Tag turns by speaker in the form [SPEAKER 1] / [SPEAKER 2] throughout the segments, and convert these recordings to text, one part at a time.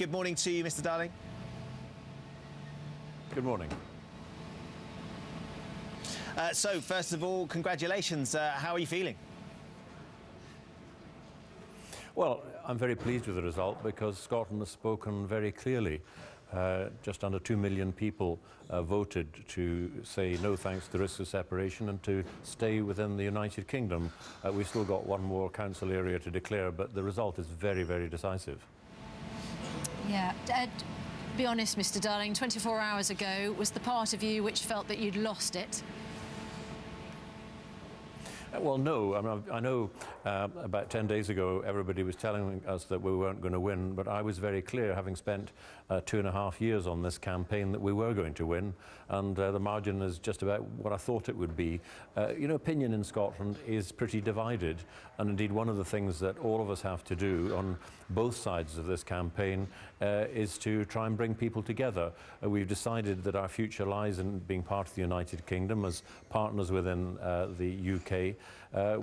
[SPEAKER 1] good morning to you, Mr. Darling.
[SPEAKER 2] Good morning.
[SPEAKER 1] So, first of all, congratulations. How are you feeling?
[SPEAKER 2] Well, I'm very pleased with the result because Scotland has spoken very clearly. Just under 2 million people voted to say no thanks to the risk of separation and to stay within the United Kingdom. We've still got one more council area to declare, but the result is very, very decisive.
[SPEAKER 3] Yeah. Be honest, Mr. Darling, 24 hours ago was the part of you which felt that you'd lost it?
[SPEAKER 2] Well, no. I know about 10 days ago everybody was telling us that we weren't going to win, but I was very clear, having spent 2.5 years on this campaign, that we were going to win, and the margin is just about what I thought it would be. You know, opinion in Scotland is pretty divided, and indeed one of the things that all of us have to do on both sides of this campaign is to try and bring people together. We've decided that our future lies in being part of the United Kingdom as partners within the UK.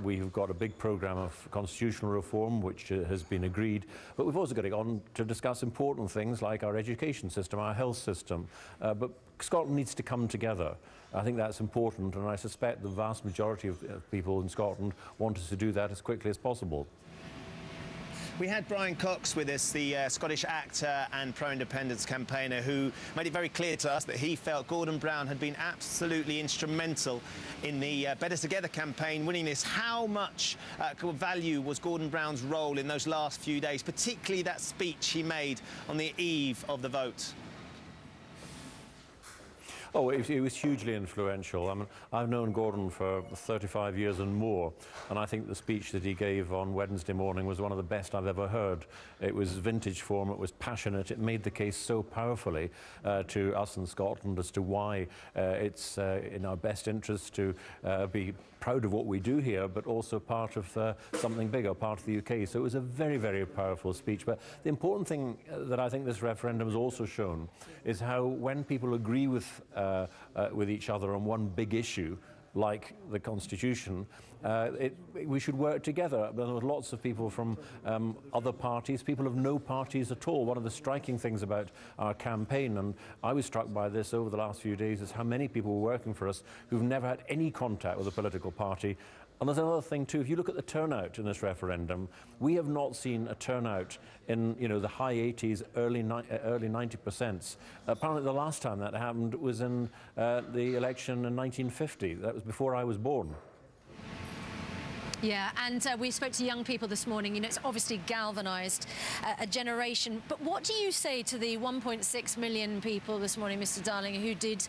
[SPEAKER 2] We've got a big programme of constitutional reform which has been agreed, but we've also got to go on to discuss important things like our education system, our health system. But Scotland needs to come together. I think that's important, and I suspect the vast majority of people in Scotland want us to do that as quickly as possible.
[SPEAKER 1] We had Brian Cox with us, the Scottish actor and pro-independence campaigner, who made it very clear to us that he felt Gordon Brown had been absolutely instrumental in the Better Together campaign, winning this. How much value was Gordon Brown's role in those last few days, particularly that speech he made on the eve of the vote?
[SPEAKER 2] Oh, it was hugely influential. I mean, I've known Gordon for 35 years and more, and I think the speech that he gave on Wednesday morning was one of the best I've ever heard. It was vintage form, it was passionate, it made the case so powerfully to us in Scotland as to why it's in our best interest to be proud of what we do here, but also part of something bigger, part of the UK. So it was a very, very powerful speech. But the important thing that I think this referendum has also shown is how when people agree with each other on one big issue, like the Constitution, we should work together. There were lots of people from other parties, people of no parties at all. One of the striking things about our campaign, and I was struck by this over the last few days, is how many people were working for us who've never had any contact with a political party. And there's another thing too, if you look at the turnout in this referendum, we have not seen a turnout in, you know, the high 80s, early 90%. Apparently the last time that happened was in the election in 1950. That was before I was born.
[SPEAKER 3] Yeah, and we spoke to young people this morning. You know, it's obviously galvanised a generation. But what do you say to the 1.6 million people this morning, Mr. Darling, who did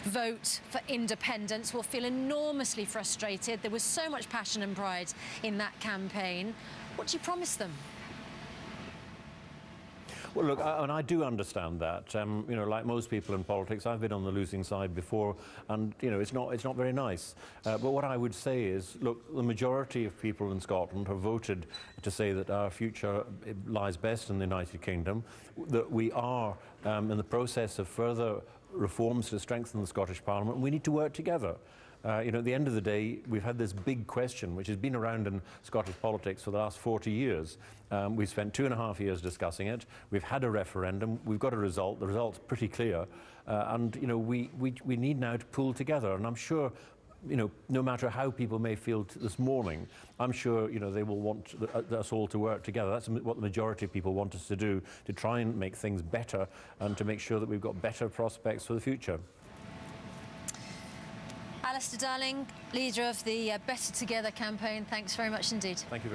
[SPEAKER 3] vote for independence, will feel enormously frustrated? There was so much passion and pride in that campaign. What do you promise them?
[SPEAKER 2] Well, look, and I do understand that. You know, like most people in politics, I've been on the losing side before, and you know, it's not very nice. But what I would say is, look, the majority of people in Scotland have voted to say that our future lies best in the United Kingdom, that we are in the process of further reforms to strengthen the Scottish Parliament, and we need to work together. You know, at the end of the day, we've had this big question, which has been around in Scottish politics for the last 40 years. We've spent 2.5 years discussing it. We've had a referendum. We've got a result. The result's pretty clear. And, you know, we need now to pull together. And I'm sure, you know, no matter how people may feel this morning, I'm sure, you know, they will want us all to work together. That's what the majority of people want us to do, to try and make things better and to make sure that we've got better prospects for the future.
[SPEAKER 3] Alistair Darling, leader of the Better Together campaign, thanks very much indeed.
[SPEAKER 2] Thank you.